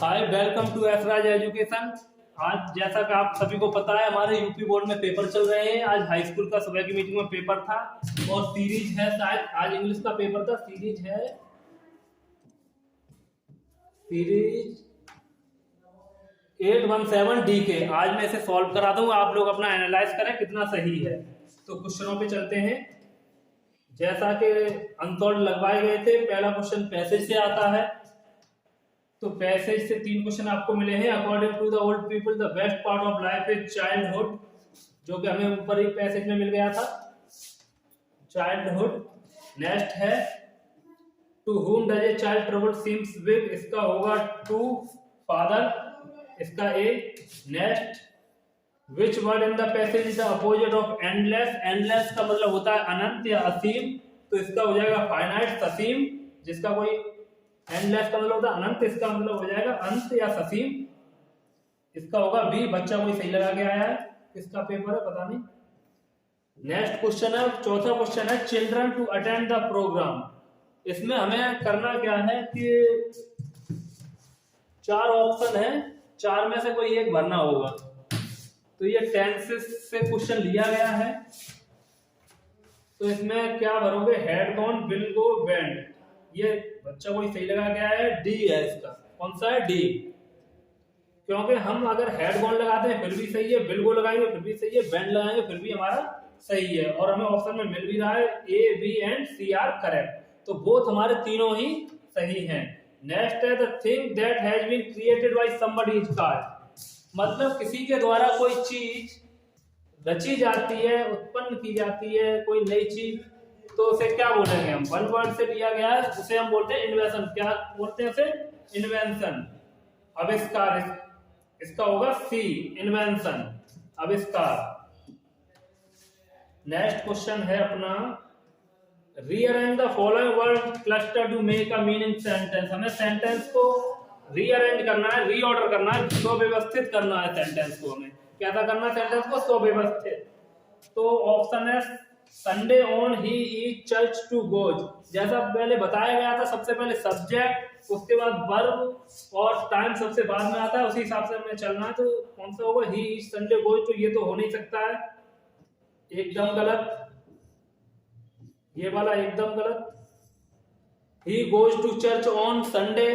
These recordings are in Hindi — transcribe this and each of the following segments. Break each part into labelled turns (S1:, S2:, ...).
S1: Hi, welcome to Esraj education. आज जैसा कि आप सभी को पता है, हमारे यूपी बोर्ड में पेपर चल रहे हैं। आज हाई स्कूल का सुबह की मीटिंग में पेपर था और सीरीज है, शायद आज इंग्लिश का पेपर था। सीरीज 817 डी के। आज मैं इसे सॉल्व कराता हूँ, आप लोग अपना एनालाइज करें कितना सही है। तो क्वेश्चनों पे चलते हैं। जैसा कि अनसॉल्व लगवाए गए थे, पहला क्वेश्चन पैसेज से आता है। तो पैसेज से 3 क्वेश्चन आपको मिले हैं। According to the old people the best part of life is childhood, जो कि हमें ऊपर ही पैसेज में मिल गया था, चाइल्डहुड। नेक्स्ट है to whom does a child trouble seems big, इसका होगा टू फादर, इसका A. Next, which word in the passage is the opposite of endless. Endless का मतलब होता है अनंत या असीम, तो इसका हो जाएगा फाइनाइट ससीम। जिसका कोई एंडलेस का मतलब होता है अनंत, इसका मतलब हो जाएगा अंत या ससीम। इसका होगा बी। बच्चा कोई सही लगा के आया है, किसका पेपर है पता नहीं। नेक्स्ट क्वेश्चन है, चौथा क्वेश्चन है children to attend the programme. इसमें हमें करना क्या है कि 4 ऑप्शन है, 4 में से कोई एक भरना होगा। तो ये टेंसेस से क्वेश्चन लिया गया है। तो इसमें क्या भरोगे, had gone, will go, went. ये बच्चा कोई सही लगा गया है, डी है इसका। कौन सा है, डी। क्योंकि हम अगर हेड गॉन लगाते हैं फिर भी सही है, विल गो लगाएंगे फिर भी सही है, वेंट लगाएंगे फिर भी हमारा सही है। और हमें ऑप्शन में मिल भी रहा है A, B and C are correct. तो बोथ हमारे तीनों ही सही हैं। नेक्स्ट है the thing that has been created by somebody is called. मतलब किसी के द्वारा कोई चीज रची जाती है, उत्पन्न की जाती है, कोई नई चीज, तो उसे क्या बोलेंगे हम। वन वर्ड से लिया गया है, उसे हम बोलते हैं इन्वेंशन। क्या बोलते हैं उसे, इन्वेंशन, आविष्कार। इसका होगा सी, इन्वेंशन, आविष्कार। नेक्स्ट क्वेश्चन है अपना, rearrange the following word cluster to make a meaning sentence. हमें सेंटेंस को रीअरेंज करना है, रीऑर्डर करना है, सुव्यवस्थित करना है सेंटेंस को। हमें क्या करना है, सेंटेंस को सुव्यवस्थित। तो ऑप्शन है Sunday on he is church to goes. जैसा पहले बताया गया था, सबसे पहले सब्जेक्ट, उसके बाद वर्ब और टाइम सबसे बाद में आता है, उसी हिसाब से हमें चलना है। तो कौन सा होगा, ही इज संडे गोज। तो ये तो हो नहीं सकता है, एकदम गलत। ये वाला एकदम गलत। He goes to church on Sunday,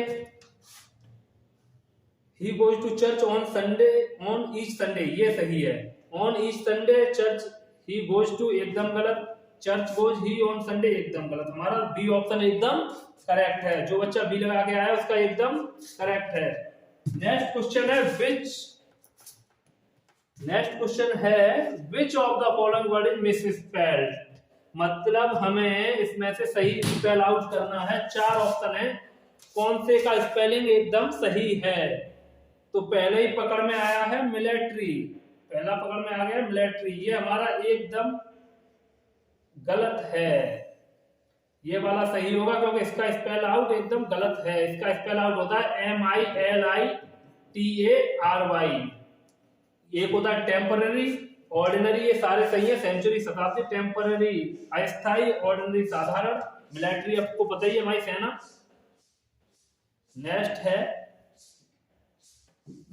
S1: he goes to church on Sunday, on each Sunday, ये सही है। On each Sunday church he goes to, एकदम गलत। Church goes he on Sunday, एकदम गलत। हमारा बी ऑप्शन एकदम करेक्ट है। जो बच्चा बी लगा के आया उसका एकदम करेक्ट है। नेक्स्ट क्वेश्चन है which of the following word is misspelled. मतलब हमें इसमें से सही स्पेल आउट करना है। 4 ऑप्शन है, कौन से का स्पेलिंग एकदम सही है। तो पहले ही पकड़ में आया है मिलिट्री, पहला पकड़ में आ गया मिलिट्री, ये हमारा एकदम गलत है। ये वाला सही होगा क्योंकि इसका स्पेल आउट एकदम गलत है। इसका स्पेल आउट होता है MILITARY। एक होता है टेम्पररी, ऑर्डिनरी, ये सारे सही है। सेंचुरी, शताब्दी, टेम्पररी अस्थाई, ऑर्डिनरी साधारण, मिलिट्री आपको पता ही है हमारी सेना। नेक्स्ट है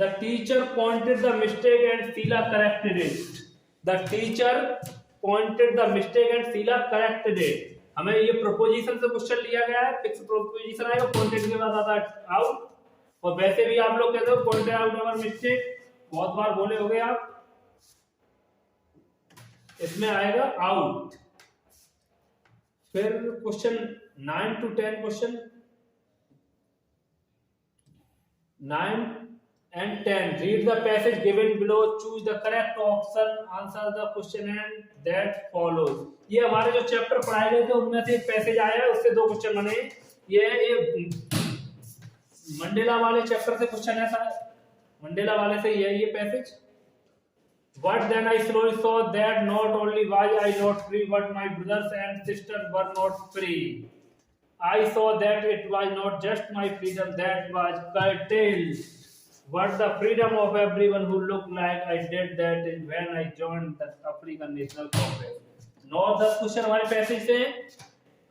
S1: the teacher pointed the mistake and Sheila corrected it. The teacher pointed the mistake and Sheila corrected it. हमें ये प्रोपोजिशन से क्वेश्चन लिया गया है। फिक्स प्रोपोजिशन आएगा, पॉइंटेड के बाद आता है आउट। और वैसे भी आप लोग कहते हो पॉइंटेड आउट अवर मिस्टेक, बहुत बार बोले होगे आप। इसमें आएगा आउट। फिर question 9 to 10 question 9 and 10. Read the passage given below, choose the correct option, answer the question and that follows. ये हमारे जो चैप्टर पढ़ाए गए थे उनमें से एक पैसेज आया है, उससे 2 क्वेश्चन बने। ये मंडेला वाले चैप्टर से क्वेश्चन है सर, मंडेला वाले से ये passage. What then I slowly saw that not only was I not free, but my brothers and sisters were not free. I saw that it was not just my freedom that was curtailed, but the freedom of everyone who looked like I did that when I joined the African National Congress. 9-10 question हमारे पैसेज से।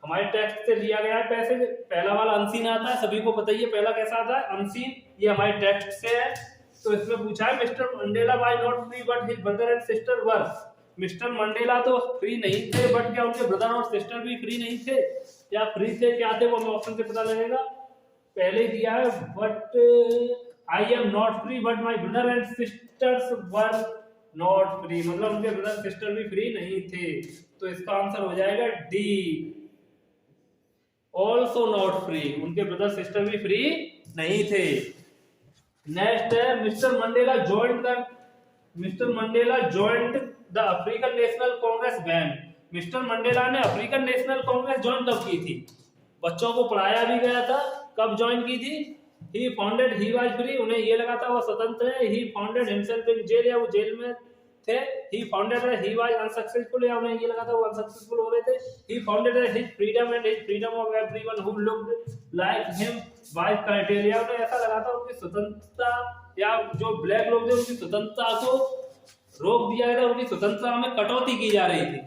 S1: हमारे टेक्स्ट से लिया गया है पैसे। पहला वाला अनसीन आता है, सभी को पता ही है पहला कैसा आता है, अनसीन। ये हमारे टेक्स्ट से है। तो इसमें पूछा है mister Mandela was not free but his brother and sister were. Mister Mandela तो फ्री नहीं थे, बट क्या उनके ब्रदर और सिस्टर भी फ्री नहीं थे? या फ्री थे, क्या थे, वो हमें ऑप्शन से पता लगेगा। पहले दिया है but I am not free but my brother and sisters were not free, मतलब उनके ब्रदर सिस्टर भी फ्री नहीं थे। तो इसका आंसर हो जाएगा डी, ऑल्सो नॉट फ्री, उनके ब्रदर सिस्टर भी फ्री नहीं थे। नेक्स्ट है mister Mandela joint the African national Congress when. Mister Mandela ने अफ्रीकन नेशनल कांग्रेस ज्वाइन कब की थी? बच्चों को पढ़ाया भी गया था, कब ज्वाइन की थी? ही फाउंडेड, ही वाज फ्री, उन्हें ये लगा था वो स्वतंत्र है। ही फाउंडेड हिमसेल्फ इन जेल, या वो जेल में थे। ही फाउंडेड है, ही वाज अनसक्सेसफुल, या उन्हें ये लगा था वो अनसक्सेसफुल हो रहे थे। ही फाउंडेड है his freedom and his freedom of everyone who looked like him was criteria, उन्हें ऐसा लगा था उनकी स्वतंत्रता, या जो ब्लैक लोग थे उनकी स्वतंत्रता को रोक दिया गया था, उनकी स्वतंत्रता में कटौती की जा रही थी।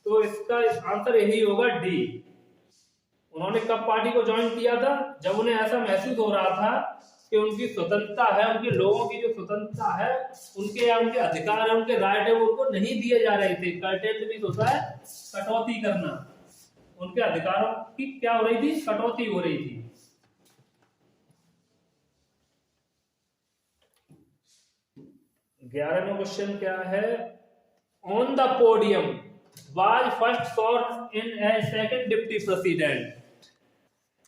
S1: तो इसका आंसर यही होगा डी। उन्होंने कब पार्टी को ज्वाइन किया था? जब उन्हें ऐसा महसूस हो रहा था कि उनकी स्वतंत्रता है, उनके लोगों की जो स्वतंत्रता है, उनके या उनके अधिकार है, उनके राइट है, वो उनको नहीं दिए जा रहे थे। कर्टेल भी होता है कटौती करना, उनके अधिकारों की क्या हो रही थी? कटौती हो रही थी। 11वां क्वेश्चन क्या है? On the podium was first sort in A second deputy president.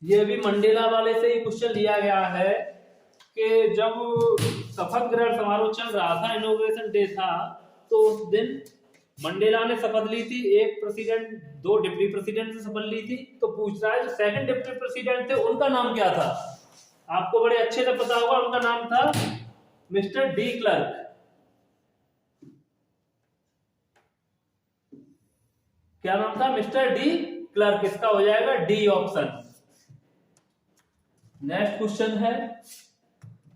S1: ये भी मंडेला वाले से ही क्वेश्चन लिया गया है कि जब शपथ ग्रहण समारोह चल रहा था, इनॉग्रेशन डे था, तो उस दिन मंडेला ने शपथ ली थी, एक प्रेसिडेंट, दो डिप्टी प्रेसिडेंट से शपथ ली थी। तो पूछ रहा है जो सेकंड डिप्टी प्रेसिडेंट थे उनका नाम क्या था? आपको बड़े अच्छे से पता होगा, उनका नाम था मिस्टर डी क्लर्क। क्या नाम था? Mister D Clerk. इसका हो जाएगा डी ऑप्शन। नेक्स्ट क्वेश्चन है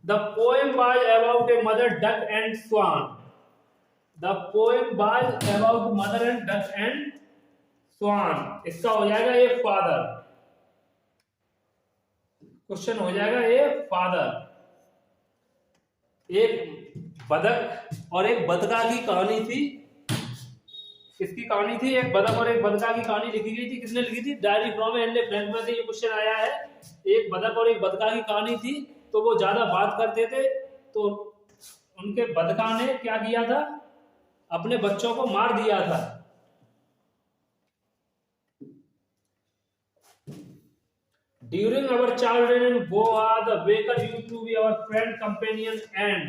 S1: the poem was about a mother duck and swan. The poem was about mother and duck and swan. इसका हो जाएगा ए फादर। क्वेश्चन हो जाएगा ए फादर। एक बतख और एक बतका की कहानी थी। किसकी कहानी थी? एक बतख और एक बतका की कहानी लिखी गई थी। किसने लिखी थी? डायरी फ्रॉम एनले फ्रैंक में से ये क्वेश्चन आया है। एक बतख और एक बतका की कहानी थी, तो वो ज्यादा बात करते थे, तो उनके बतका ने क्या किया था? अपने बच्चों को मार दिया था। During our childhood in Goa the baker used to be our friend companion and.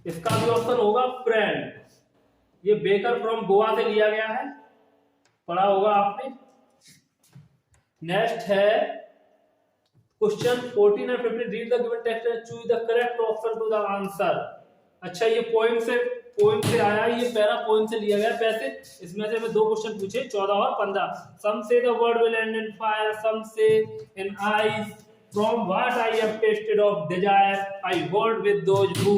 S1: इसका भी ऑप्शन होगा फ्रेंड। ये बेकर फ्रॉम गोवा से लिया गया है, पढ़ा होगा आपने। नेक्स्ट है क्वेश्चन 14 और 15। Read the given text and choose the correct option to the answer. अच्छा, ये पॉइंट से आया, ये पहला पॉइंट से लिया गया पैसे। इसमें से हमें दो क्वेश्चन पूछे 14 और 15। Some say the world will end in fire, some say in ice, from what I have tasted of desire I hold with those who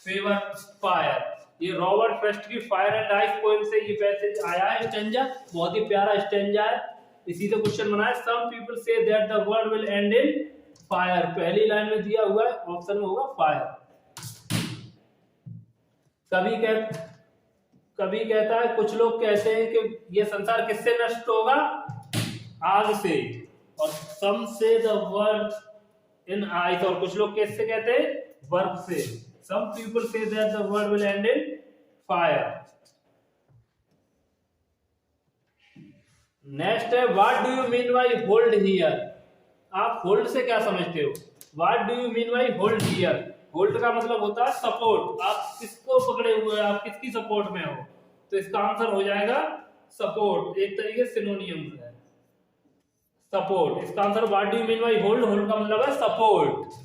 S1: favour fire. ये रॉबर्ट फ्रॉस्ट की फायर एंड आइस पोएम से ये पैसेज आया है। स्टेंजा बहुत ही प्यारा स्टेंजा है, इसी से क्वेश्चन बना है। Some people say that the world will end in fire. पहली लाइन में दिया हुआ है, ऑप्शन में होगा फायर। कभी कहता है, कुछ लोग कहते हैं कि ये संसार किससे नष्ट होगा? आग से। और सम say the world in ice, और कुछ लोग किससे कहते हैं? बर्फ से। Some people say that the world will end in fire. Next है what do you mean by hold here? आप hold से क्या समझते हो? What do you mean by hold here? Hold का मतलब होता है सपोर्ट। आप किसको पकड़े हुए हैं, आप किसकी सपोर्ट में हो? तो इसका आंसर हो जाएगा सपोर्ट। एक तरीके से सिनोनियम है सपोर्ट। इसका answer what do you mean by hold? hold का मतलब है सपोर्ट।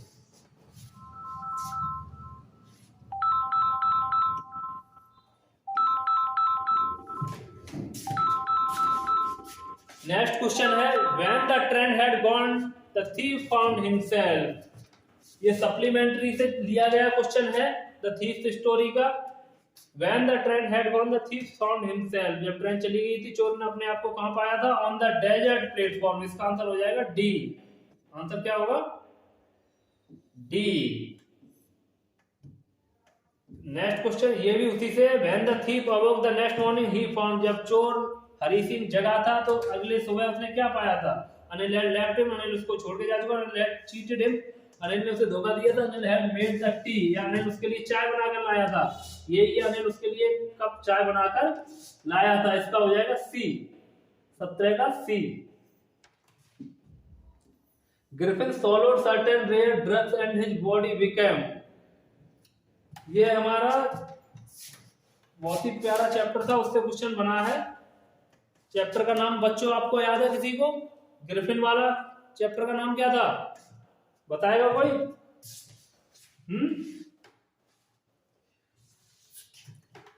S1: नेक्स्ट क्वेश्चन है when the trend had gone the thief found himself। ये सप्लीमेंट्री से लिया गया क्वेश्चन है द थीफ स्टोरी का। When the train had gone, the thief found himself. जब ट्रेन चली गई थी, चोर ने अपने आप को कहाँ पाया था? On the desert platform. इसका आंसर हो जाएगा डी। आंसर क्या होगा? डी। नेक्स्ट क्वेश्चन ये भी उसी से। When the thief awoke the next morning, he found, जब चोर हरी सिंह जगा था तो अगले सुबह उसने क्या पाया था? Anil had left him, Anil उसको छोड़ के जा चुका। Anil had cheated him, Anil ने उसे धोखा दिया था। Anil had made the tea, या अनिल उसके लिए चाय बनाकर लाया था। ये अनिल उसके लिए कप चाय बनाकर लाया था। इसका हो जाएगा सी, 17 का सी। Griffin swallowed certain rare drugs and his body became, ये हमारा बहुत ही प्यारा चैप्टर था, उससे क्वेश्चन बना है। चैप्टर का नाम बच्चों आपको याद है किसी को? ग्रिफिन वाला चैप्टर का नाम क्या था? बताएगा कोई?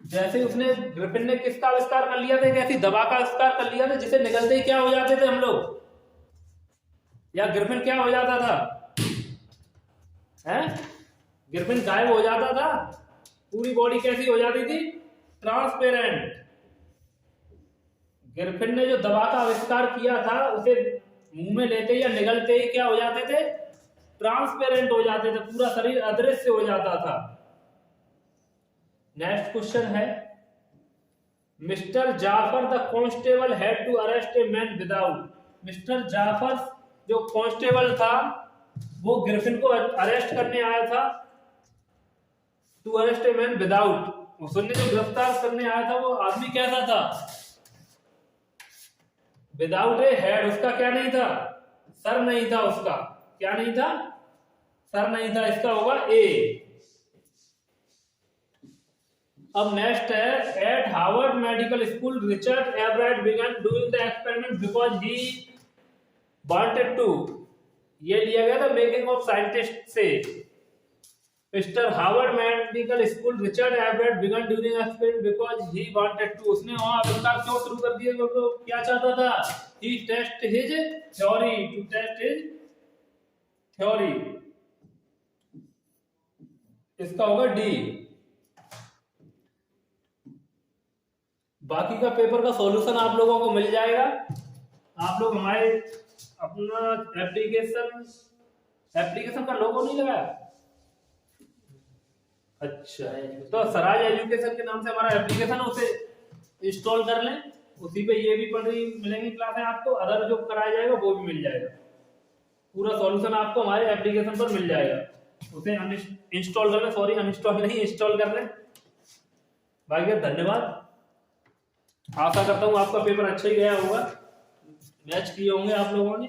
S1: जैसे उसने ग्रिफिन ने किसका आविष्कार कर लिया था? एक ऐसी दवा का आविष्कार कर लिया था जिसे निगलते ही क्या हो जाते थे हम लोग, या ग्रिफिन क्या हो जाता था? हैं? ग्रिफिन गायब हो जाता था, पूरी बॉडी कैसी हो जाती थी? ट्रांसपेरेंट। ग्रिफिन ने जो दवा का आविष्कार किया था उसे मुंह में लेते या निगलते ही क्या हो जाते थे? ट्रांसपेरेंट हो जाते थे, पूरा शरीर अदृश्य हो जाता था। नेक्स्ट क्वेश्चन है, mister Jafar the constable had to arrest a man without. Mister Jafar जो कांस्टेबल था वो ग्रिफिन को अरेस्ट करने आया था। To arrest a man without, उसने जो गिरफ्तार करने आया था वो आदमी कैसा था? विदाउट ए हेड, उसका क्या नहीं था? सर नहीं था उसका। क्या नहीं था? सर नहीं था। इसका होगा ए। अब नेक्स्ट है, at Harvard medical school Richard Everett began doing the experiment because he wanted to. ये लिया गया था मेकिंग ऑफ साइंटिस्ट से। Mister Harvard medical school Richard Everett began doing experiment because he wanted to. उसने वहां आविष्कार क्यों शुरू कर दिया? क्योंकि क्या चाहता था? He test his theory, to test his theory. इसका होगा डी। बाकी का पेपर का सॉल्यूशन आप लोगों को मिल जाएगा। आप लोग हमारे अपना एप्लीकेशन का लोगो नहीं लगाया? अच्छा, तो स्वराज एजुकेशन के नाम से हमारा एप्लीकेशन है, उसे इंस्टॉल कर लें। उसी पे ये भी पढ़ रही मिलेंगी क्लासें आपको, अदर जो कराया जाएगा वो भी मिल जाएगा। पूरा सॉल्यूशन आपको हमारे एप्लीकेशन पर मिल जाएगा, उसे इंस्टॉल कर लें। सॉरी, अनइंस्टॉल नहीं, इंस्टॉल कर लें। बाकी धन्यवाद। आशा करता हूँ आपका पेपर अच्छा ही गया होगा, मैच किए होंगे आप लोगों ने।